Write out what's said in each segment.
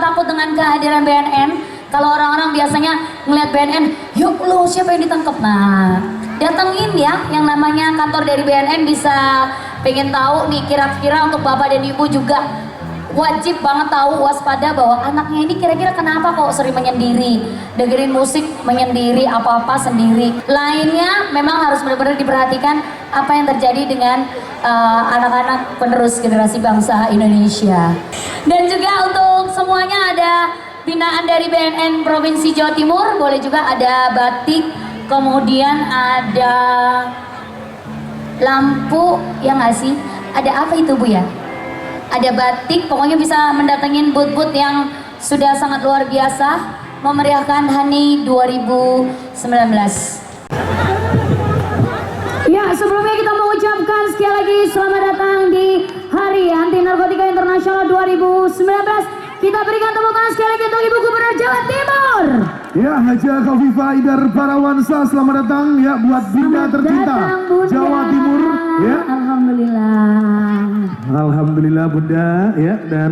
takut dengan kehadiran BNN. Kalau orang-orang biasanya ngeliat BNN, yuk lo siapa yang ditangkap? Nah, datengin ya yang namanya kantor dari BNN, bisa pengen tahu nih kira-kira untuk bapak dan ibu juga wajib banget tahu, waspada bahwa anaknya ini kira-kira kenapa kok sering menyendiri, dengerin musik menyendiri, apa-apa sendiri. Lainnya memang harus benar-benar diperhatikan apa yang terjadi dengan anak-anak penerus generasi bangsa Indonesia. Dan juga untuk semuanya ada binaan dari BNN Provinsi Jawa Timur, boleh juga ada batik, kemudian ada lampu, ya nggak sih? Ada apa itu Bu ya? Ada batik, pokoknya bisa mendatengin booth-booth yang sudah sangat luar biasa memeriahkan HANI 2019. Ya, sebelumnya kita mengucapkan sekali lagi selamat datang di Hari Anti Narkotika Internasional 2019. Kita berikan tepuk tangan sekali lagi untuk Ibu Gubernur Jawa Timur. Ya, Haja Khofifah Idar Parawansa, selamat datang ya buat Bunda tercinta Bunda. Jawa Timur ya. Alhamdulillah. Alhamdulillah Bunda ya. Dan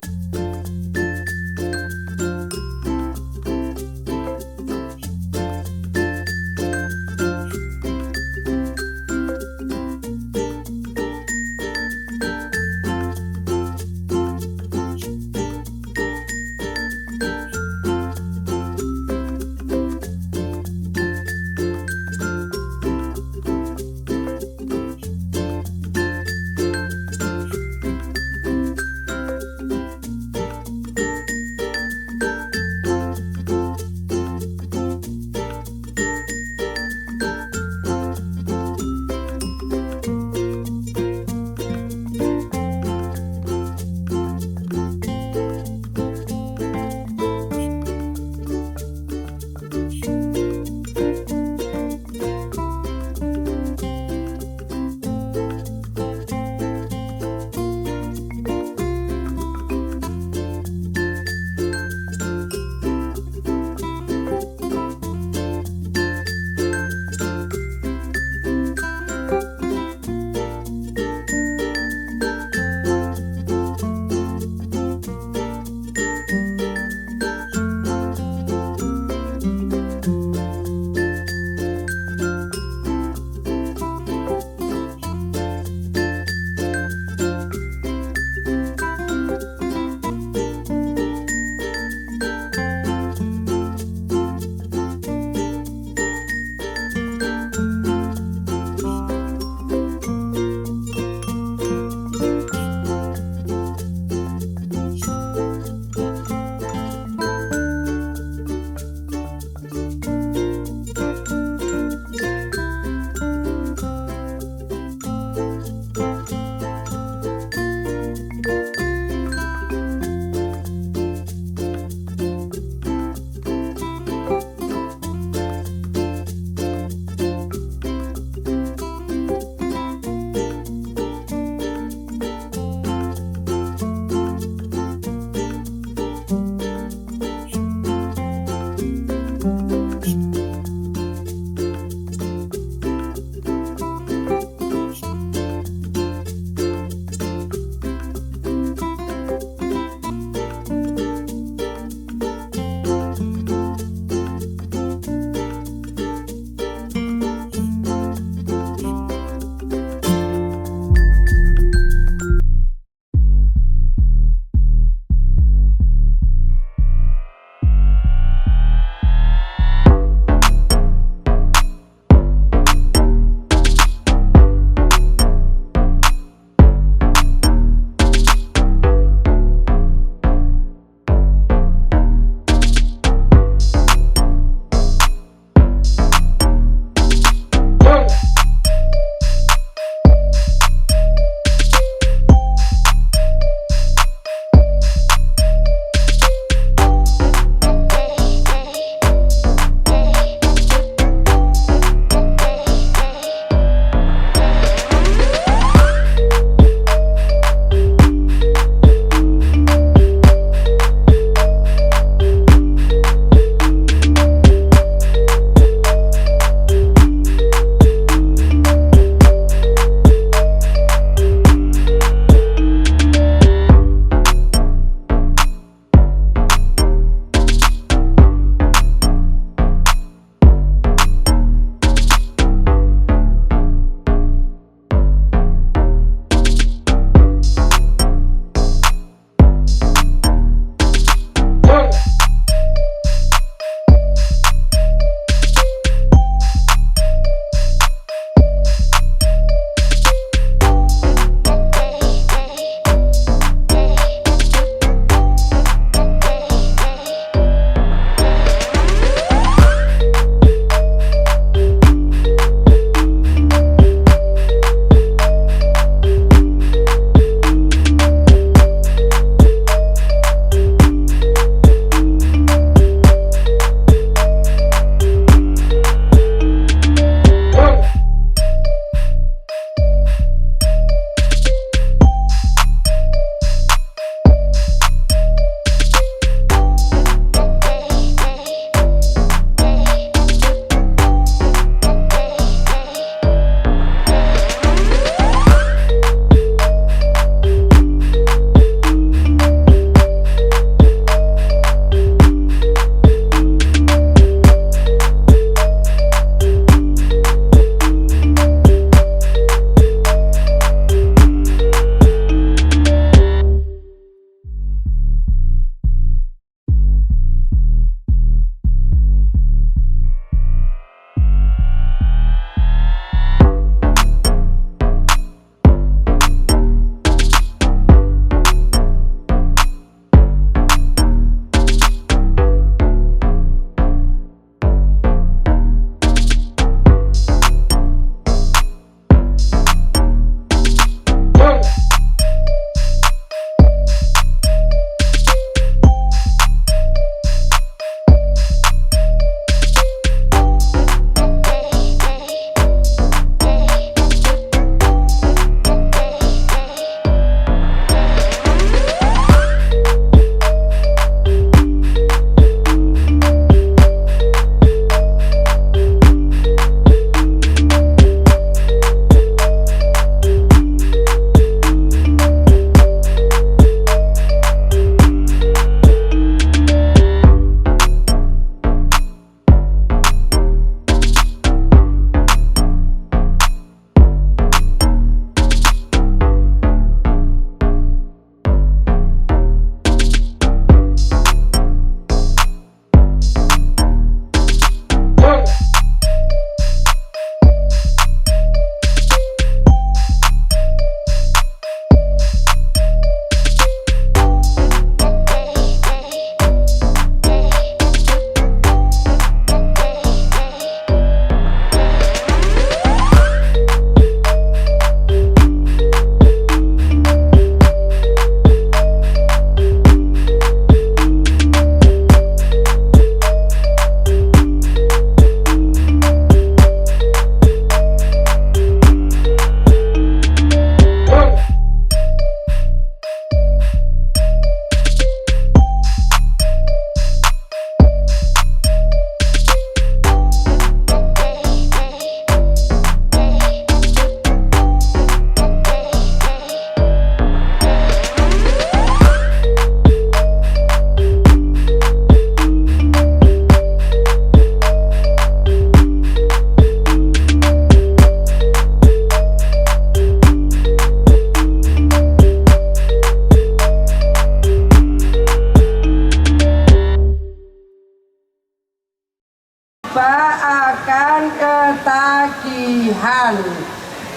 narkoba akan ketagihan.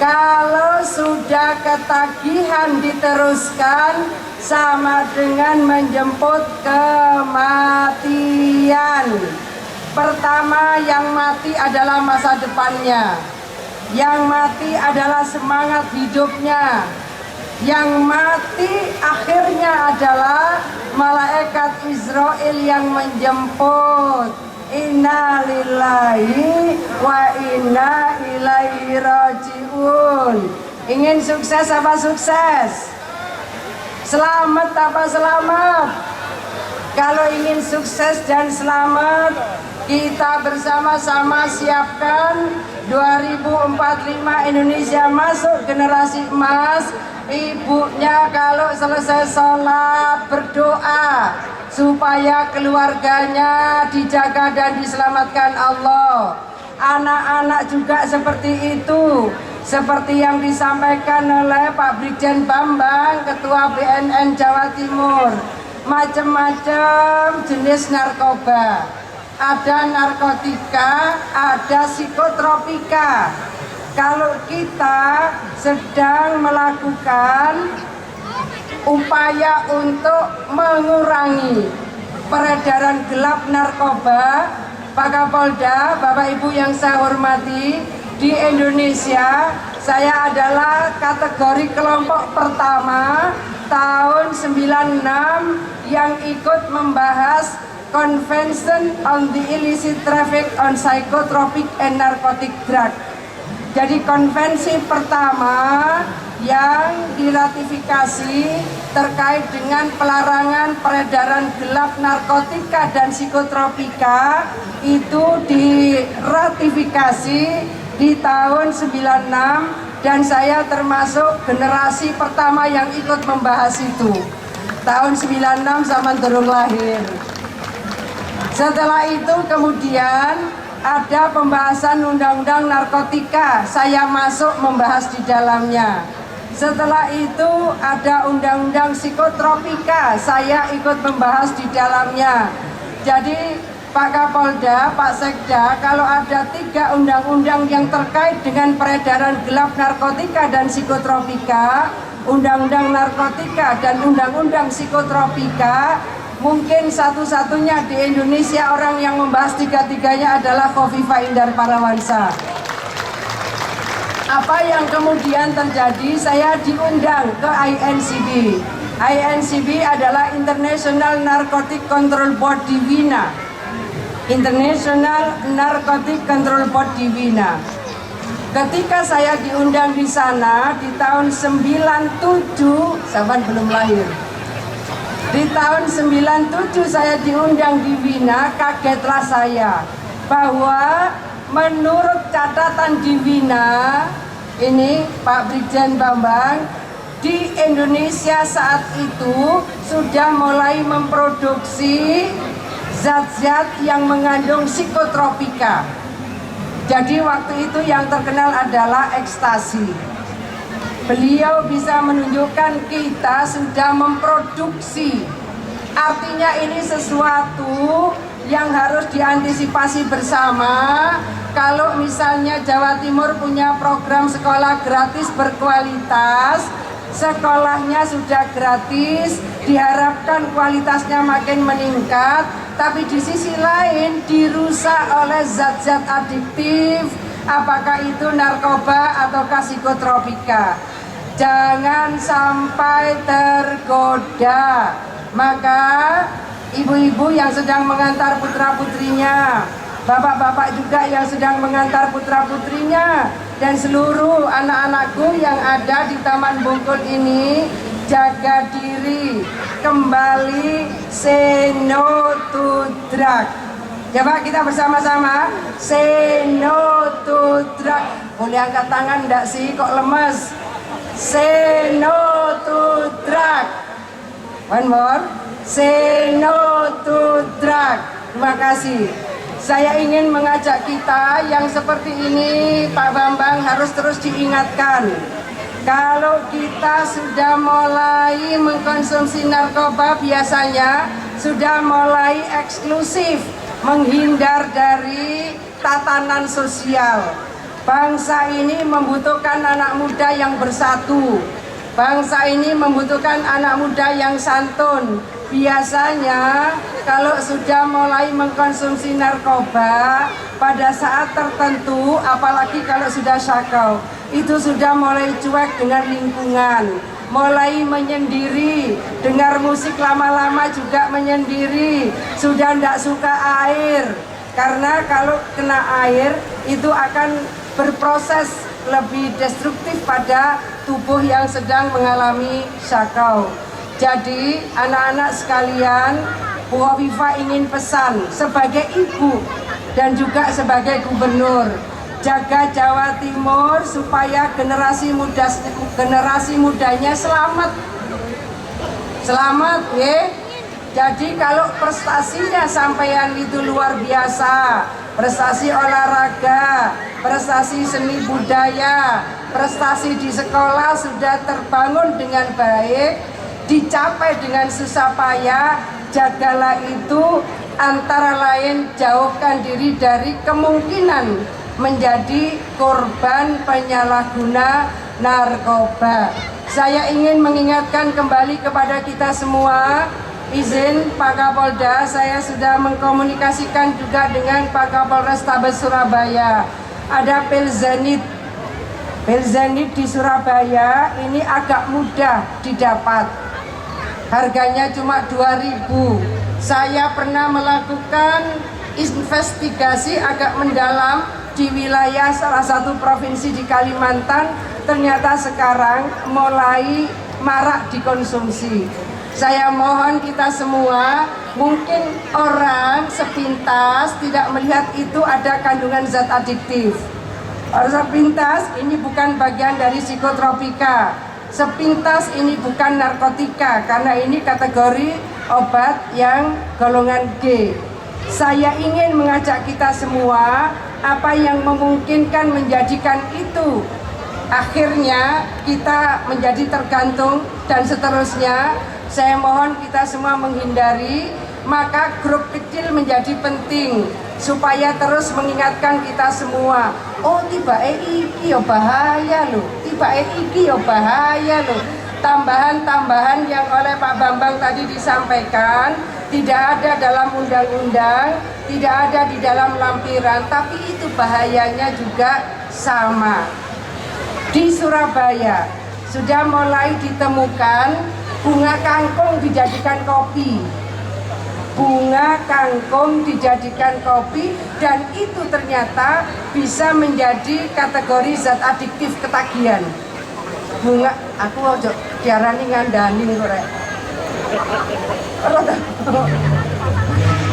Kalau sudah ketagihan diteruskan sama dengan menjemput kematian. Pertama, yang mati adalah masa depannya. Yang mati adalah semangat hidupnya. Yang mati akhirnya adalah malaikat Israel yang menjemput. Inna lillahi wa inna ilaihi rajiun. Ingin sukses apa sukses? Selamat apa selamat? Kalau ingin sukses dan selamat, kita bersama-sama siapkan 2045 Indonesia masuk generasi emas. Ibunya kalau selesai sholat berdoa supaya keluarganya dijaga dan diselamatkan Allah. Anak-anak juga seperti itu, seperti yang disampaikan oleh Pak Brigjen Bambang, Ketua BNN Jawa Timur. Macam-macam jenis narkoba, ada narkotika, ada psikotropika. Kalau kita sedang melakukan upaya untuk mengurangi peredaran gelap narkoba, Pak Kapolda, Bapak Ibu yang saya hormati, di Indonesia saya adalah kategori kelompok pertama tahun 96 yang ikut membahas Convention on the Illicit Traffic on Psychotropic and Narcotic Drug. Jadi konvensi pertama yang diratifikasi terkait dengan pelarangan peredaran gelap narkotika dan psikotropika itu diratifikasi di tahun 96 dan saya termasuk generasi pertama yang ikut membahas itu. Tahun 96 zaman durung lahir. Setelah itu kemudian ada pembahasan undang-undang narkotika, saya masuk membahas di dalamnya. Setelah itu ada undang-undang psikotropika, saya ikut membahas di dalamnya. Jadi Pak Kapolda, Pak Sekda, kalau ada 3 undang-undang yang terkait dengan peredaran gelap narkotika dan psikotropika, undang-undang narkotika dan undang-undang psikotropika, mungkin satu-satunya di Indonesia orang yang membahas 3-tiganya adalah Khofifah Indar Parawansa. Apa yang kemudian terjadi? Saya diundang ke INCB. INCB adalah International Narcotic Control Board di Wina. International Narcotic Control Board di Wina. Ketika saya diundang di sana di tahun 97, zaman belum lahir. Di tahun 97 saya diundang di Wina, kagetlah saya bahwa menurut catatan di Wina, ini Pak Brigjen Bambang, di Indonesia saat itu sudah mulai memproduksi zat-zat yang mengandung psikotropika. Jadi waktu itu yang terkenal adalah ekstasi. Beliau bisa menunjukkan kita sudah memproduksi. Artinya ini sesuatu yang harus diantisipasi bersama. Kalau misalnya Jawa Timur punya program sekolah gratis berkualitas, sekolahnya sudah gratis, diharapkan kualitasnya makin meningkat, tapi di sisi lain dirusak oleh zat-zat adiktif, apakah itu narkoba atau psikotropika. Jangan sampai tergoda. Maka ibu-ibu yang sedang mengantar putra-putrinya, bapak-bapak juga yang sedang mengantar putra-putrinya, dan seluruh anak-anakku yang ada di Taman Bungkul ini, jaga diri, kembali say no to drug. Ya Pak, kita bersama-sama say no to drug. Boleh angkat tangan enggak sih, kok lemes? Say no to drug. One more. Say no to drug. Terima kasih. Saya ingin mengajak kita yang seperti ini, Pak Bambang, harus terus diingatkan. Kalau kita sudah mulai mengkonsumsi narkoba, biasanya sudah mulai eksklusif, menghindar dari tatanan sosial. Bangsa ini membutuhkan anak muda yang bersatu. Bangsa ini membutuhkan anak muda yang santun. Biasanya kalau sudah mulai mengkonsumsi narkoba pada saat tertentu, apalagi kalau sudah sakau, itu sudah mulai cuek dengan lingkungan, mulai menyendiri, dengar musik lama-lama juga menyendiri, sudah tidak suka air, karena kalau kena air itu akan berproses lebih destruktif pada tubuh yang sedang mengalami sakau. Jadi anak-anak sekalian, Bu Hovifah ingin pesan sebagai ibu dan juga sebagai gubernur, jaga Jawa Timur supaya generasi mudanya selamat ya. Jadi kalau prestasinya sampean itu luar biasa, prestasi olahraga, prestasi seni budaya, prestasi di sekolah sudah terbangun dengan baik, dicapai dengan susah payah, jagalah itu, antara lain jauhkan diri dari kemungkinan menjadi korban penyalahguna narkoba. Saya ingin mengingatkan kembali kepada kita semua, izin Pak Kapolda, saya sudah mengkomunikasikan juga dengan Pak Kapolrestabes Surabaya. Ada Pilzenit di Surabaya ini agak mudah didapat. Harganya cuma 2.000. Saya pernah melakukan investigasi agak mendalam di wilayah salah satu provinsi di Kalimantan. Ternyata sekarang mulai marak dikonsumsi. Saya mohon kita semua, mungkin orang sepintas tidak melihat itu ada kandungan zat adiktif. Sepintas ini bukan bagian dari psikotropika. Sepintas ini bukan narkotika, karena ini kategori obat yang golongan G. Saya ingin mengajak kita semua, apa yang memungkinkan menjadikan itu akhirnya kita menjadi tergantung dan seterusnya. Saya mohon kita semua menghindari, maka grup kecil menjadi penting supaya terus mengingatkan kita semua. Oh, tibake iki ya bahaya loh, tibake iki ya bahaya loh. Tambahan-tambahan yang oleh Pak Bambang tadi disampaikan tidak ada dalam undang-undang, tidak ada di dalam lampiran, tapi itu bahayanya juga sama. Di Surabaya sudah mulai ditemukan bunga kangkung dijadikan kopi. Bunga kangkung dijadikan kopi, dan itu ternyata bisa menjadi kategori zat adiktif ketagihan. Bunga, aku ojo diarani ngandani korek.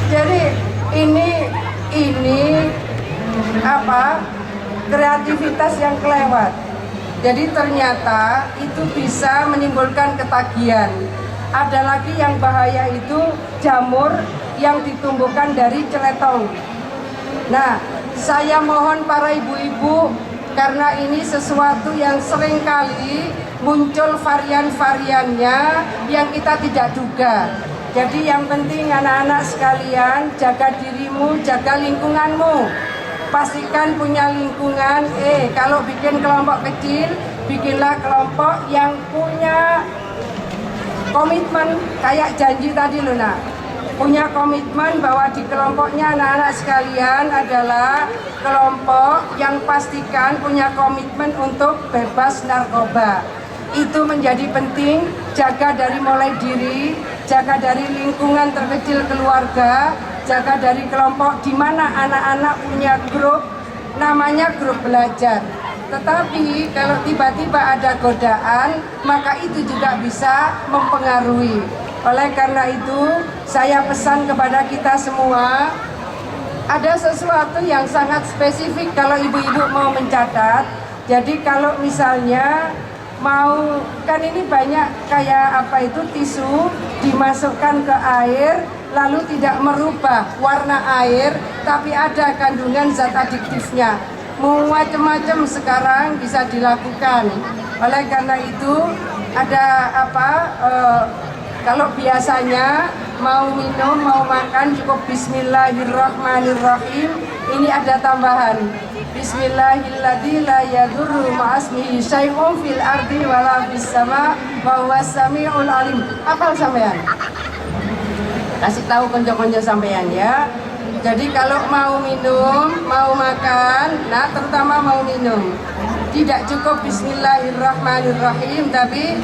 Jadi ini apa? Kreativitas yang kelewat. Jadi ternyata itu bisa menimbulkan ketagihan. Ada lagi yang bahaya itu jamur yang ditumbuhkan dari celetong. Nah, saya mohon para ibu-ibu, karena ini sesuatu yang seringkali muncul varian-variannya yang kita tidak duga. Jadi yang penting anak-anak sekalian, jaga dirimu, jaga lingkunganmu. Pastikan punya lingkungan, kalau bikin kelompok kecil, bikinlah kelompok yang punya komitmen, kayak janji tadi loh nak. Punya komitmen bahwa di kelompoknya anak-anak sekalian adalah kelompok yang pastikan punya komitmen untuk bebas narkoba. Itu menjadi penting, jaga dari mulai diri, jaga dari lingkungan terkecil keluarga, jaga dari kelompok di mana anak-anak punya grup, namanya grup belajar. Tetapi kalau tiba-tiba ada godaan, maka itu juga bisa mempengaruhi. Oleh karena itu, saya pesan kepada kita semua, ada sesuatu yang sangat spesifik kalau ibu-ibu mau mencatat. Jadi kalau misalnya mau, kan ini banyak kayak apa itu tisu dimasukkan ke air lalu tidak merubah warna air, tapi ada kandungan zat adiktifnya. Macam-macam sekarang bisa dilakukan. Oleh karena itu ada apa? Kalau biasanya mau minum, mau makan cukup Bismillahirrahmanirrahim. Ini ada tambahan. Bismillahilladzi la yadurru ma'asmihi syai'un fil ardi wala fis sama wa huwas samiul alim. Hafal sampean? Kasih tahu konco-konco sampean ya. Jadi kalau mau minum, mau makan, nah terutama mau minum, tidak cukup Bismillahirrahmanirrahim, tapi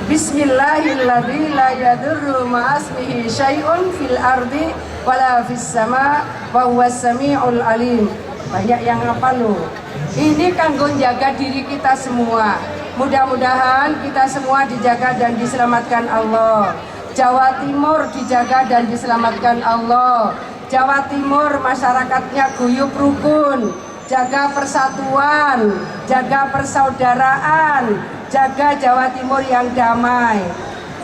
Bismillahilladzi la yadurru ma'asmihi syai'un fil ardi wala fis sama wa huwas samiul alim. Banyak yang apa loh. Ini kanggo jaga diri kita semua. Mudah-mudahan kita semua dijaga dan diselamatkan Allah. Jawa Timur dijaga dan diselamatkan Allah. Jawa Timur masyarakatnya guyup rukun, jaga persatuan, jaga persaudaraan, jaga Jawa Timur yang damai.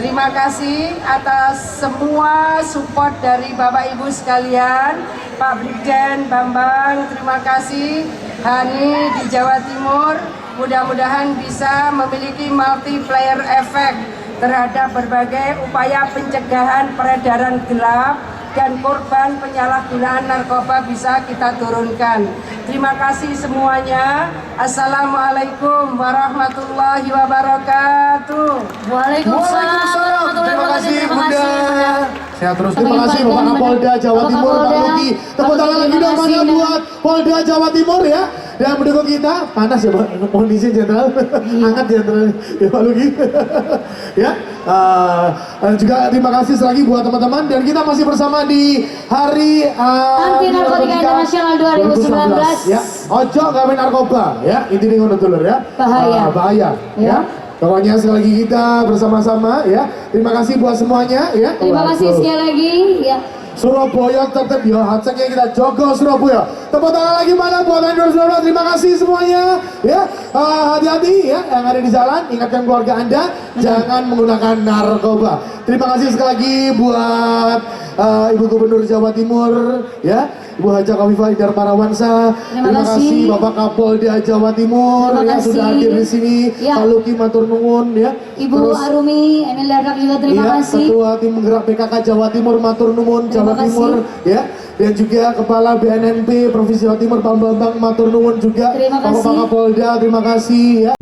Terima kasih atas semua support dari Bapak Ibu sekalian, Pak Brigjen Bambang, terima kasih. Hani di Jawa Timur, mudah-mudahan bisa memiliki multiplier effect terhadap berbagai upaya pencegahan peredaran gelap dan korban penyalahgunaan narkoba bisa kita turunkan. Terima kasih semuanya. Assalamualaikum warahmatullahi wabarakatuh. Waalaikumsalam. Terima kasih Terima Bunda. kasih. Sehat terus. Terima kasih Bapak Kapolda Jawa Bapak Timur, Pak Kapolda. Luki. Tepuk tangan lagi dong Terima mana kasih. buat Polda Jawa Timur ya. Dan mendukung kita. Panas ya Pak, mohon izin Jenderal. Angkat Jenderal ya Pak Luki. Ya. Dan juga terima kasih sekali buat teman-teman. Dan kita masih bersama di Hari Anti Narkotika Internasional 2019. Ya. Ojo gawe narkoba ya. Intinya ngono dulur ya. Bahaya. Bahaya Ya. ya. Pokoknya sekali lagi kita bersama-sama ya. Terima kasih buat semuanya ya. Terima kasih Waduh. sekali lagi ya. Surabaya tetap ya, hashtagnya kita jogo Surabaya. Tepuk tangan lagi mana buat Endorse Surabaya. Terima kasih semuanya ya. Hati-hati ya yang ada di jalan, ingatkan keluarga Anda jangan menggunakan narkoba. Terima kasih sekali lagi buat Ibu Gubernur Jawa Timur ya, Ibu Haja Khofifah Indar Parawansa. Terima kasih. Bapak Kapolda Jawa Timur Terima yang kasih. sudah hadir di sini. Ya. Pak Luki matur nuwun ya. Ibu Terus, Arumi Enil Dardak juga terima iya, kasih. Ketua Tim Penggerak PKK Jawa Timur matur nuwun Jawa Terima Timur ya. Dan juga Kepala BNNP Provinsi Jawa Timur Pak Bambang matur nuwun juga. Terima Bapak kasih. Kapolda terima kasih ya.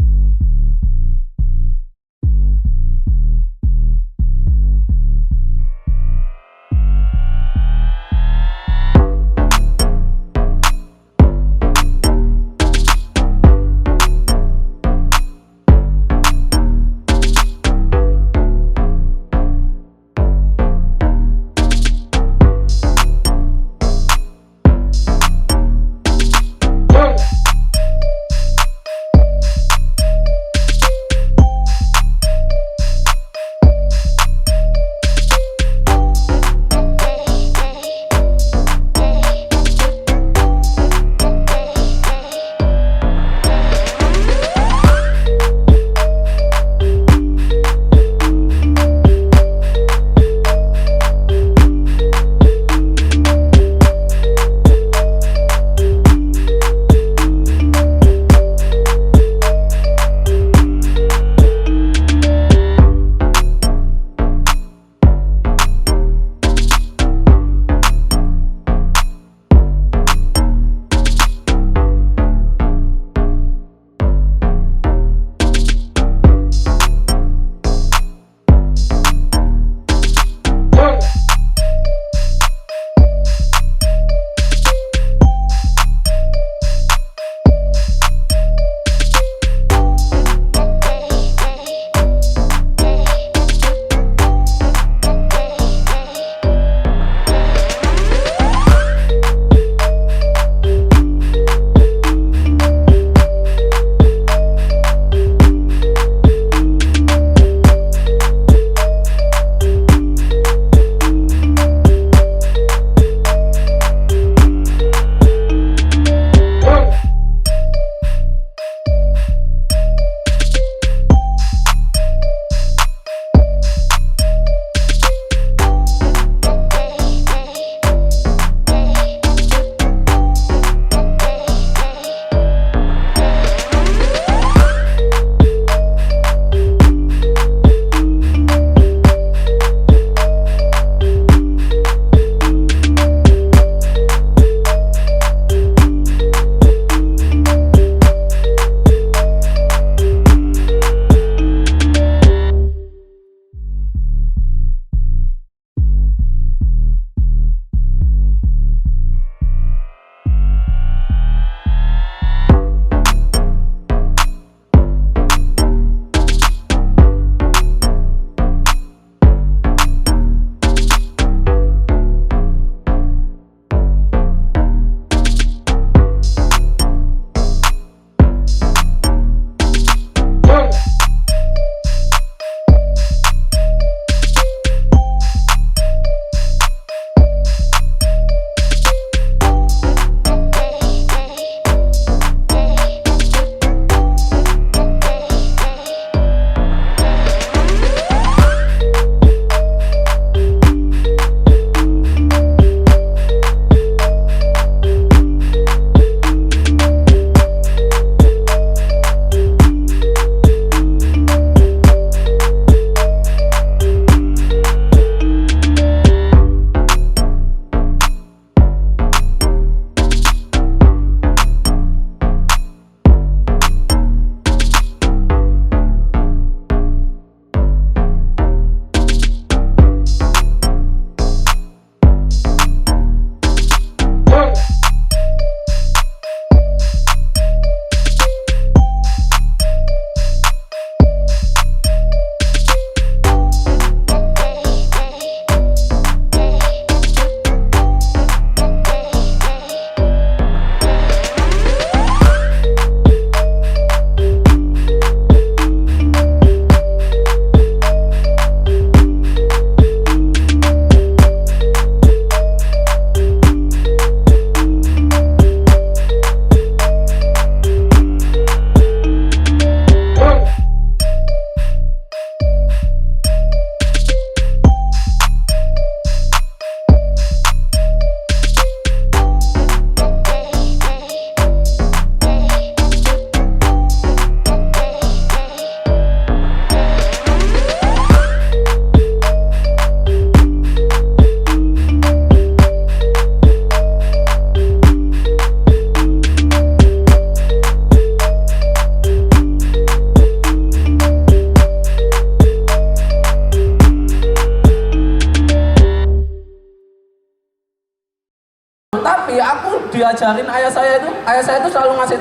Tapi aku diajarin ayah saya itu selalu ngasih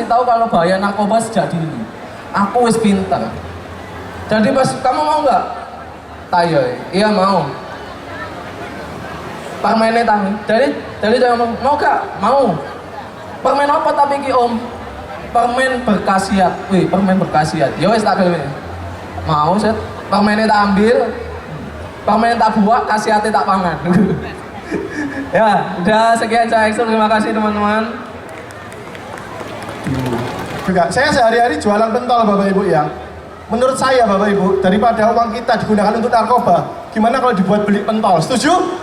tahu kalau bahaya narkoba sejak dini. Aku wis pinter. Jadi pas kamu mau nggak? Tayo, iya mau. Permennya tangi. Jadi jangan mau gak? Mau. Permen apa tapi ki om? Permen berkhasiat. Wih, permen berkhasiat. Ya wis tak pilih. Mau set. Permennya tak ambil. Permennya tak buat, khasiatnya tak pangan. Ya, udah sekian saya Eksul. Terima kasih teman-teman. Juga, saya sehari-hari jualan pentol Bapak Ibu ya. Menurut saya Bapak Ibu, daripada uang kita digunakan untuk narkoba, gimana kalau dibuat beli pentol? Setuju?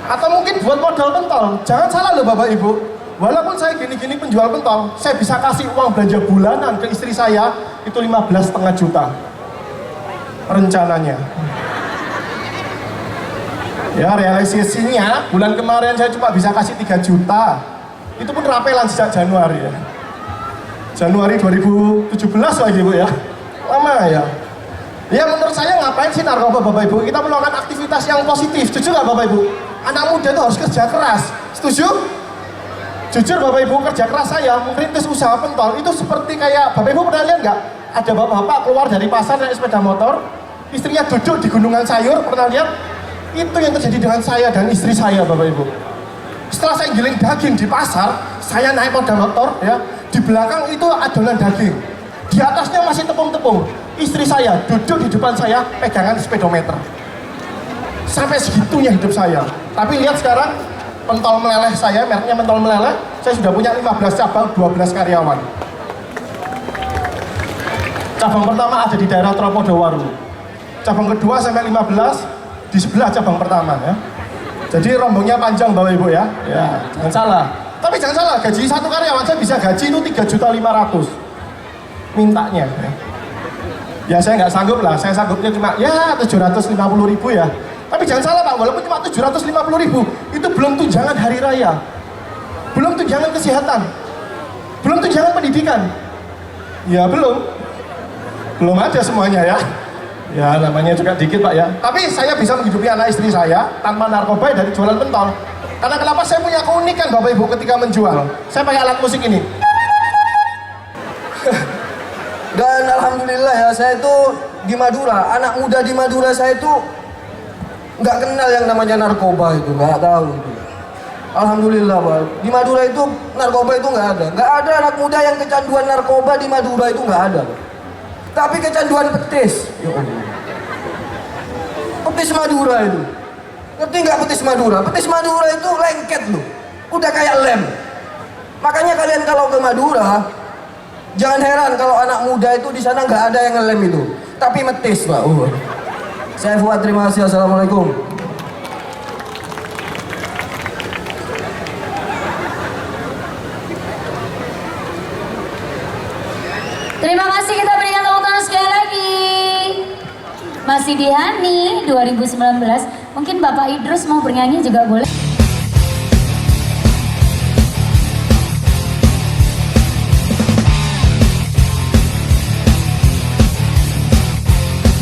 Atau mungkin buat modal pentol? Jangan salah loh Bapak Ibu. Walaupun saya gini-gini penjual pentol, saya bisa kasih uang belanja bulanan ke istri saya itu 15,5 juta. Rencananya. Ya realisasinya bulan kemarin saya cuma bisa kasih 3 juta. Itu pun rapelan sejak Januari ya. Januari 2017 lagi Bu ya. Lama ya. Ya menurut saya ngapain sih narkoba Bapak Ibu? Kita melakukan aktivitas yang positif. Setuju nggak Bapak Ibu? Anak muda itu harus kerja keras. Setuju? Jujur Bapak Ibu, kerja keras saya merintis usaha pentol itu seperti kayak Bapak Ibu pernah lihat nggak? Ada bapak-bapak keluar dari pasar naik sepeda motor, istrinya duduk di gunungan sayur, pernah lihat? Itu yang terjadi dengan saya dan istri saya Bapak Ibu. Setelah saya giling daging di pasar, saya naik sepeda motor ya, di belakang itu adonan daging, di atasnya masih tepung-tepung. Istri saya duduk di depan saya pegangan speedometer. Sampai segitunya hidup saya. Tapi lihat sekarang pentol meleleh saya, mereknya pentol meleleh, saya sudah punya 15 cabang, 12 karyawan. Cabang pertama ada di daerah Tropodowaru. Cabang kedua sampai 15 di sebelah cabang pertama ya. Jadi rombongnya panjang Bapak Ibu ya. Ya, jangan salah. Tapi jangan salah, gaji satu karyawan saya bisa gaji itu 3.500.000 mintanya ya. Ya saya nggak sanggup lah, saya sanggupnya cuma ya 750.000 ya. Tapi jangan salah Pak, walaupun cuma 750.000 itu belum tunjangan hari raya, belum tunjangan kesehatan, belum tunjangan pendidikan. Ya belum ada semuanya ya. Ya namanya juga dikit Pak ya. Tapi saya bisa menghidupi anak istri saya tanpa narkoba dari jualan pentol. Karena kenapa saya punya keunikan Bapak Ibu ketika menjual? Saya pakai alat musik ini. Dan alhamdulillah ya, saya itu di Madura, anak muda di Madura saya itu nggak kenal yang namanya narkoba itu, nggak tahu. Alhamdulillah Pak, di Madura itu narkoba itu nggak ada anak muda yang kecanduan narkoba di Madura itu nggak ada. Tapi kecanduan petis, ya Allah. Petis Madura itu, ngerti nggak petis Madura? Petis Madura itu lengket loh, udah kayak lem. Makanya kalian kalau ke Madura, jangan heran kalau anak muda itu di sana nggak ada yang ngelem itu, tapi metis Pak. Saya Fuad, terima kasih. Assalamualaikum. Terima kasih, kita berikan tepuk tangan sekali lagi. Masih di Hani 2019. Mungkin Bapak Idrus mau bernyanyi juga boleh.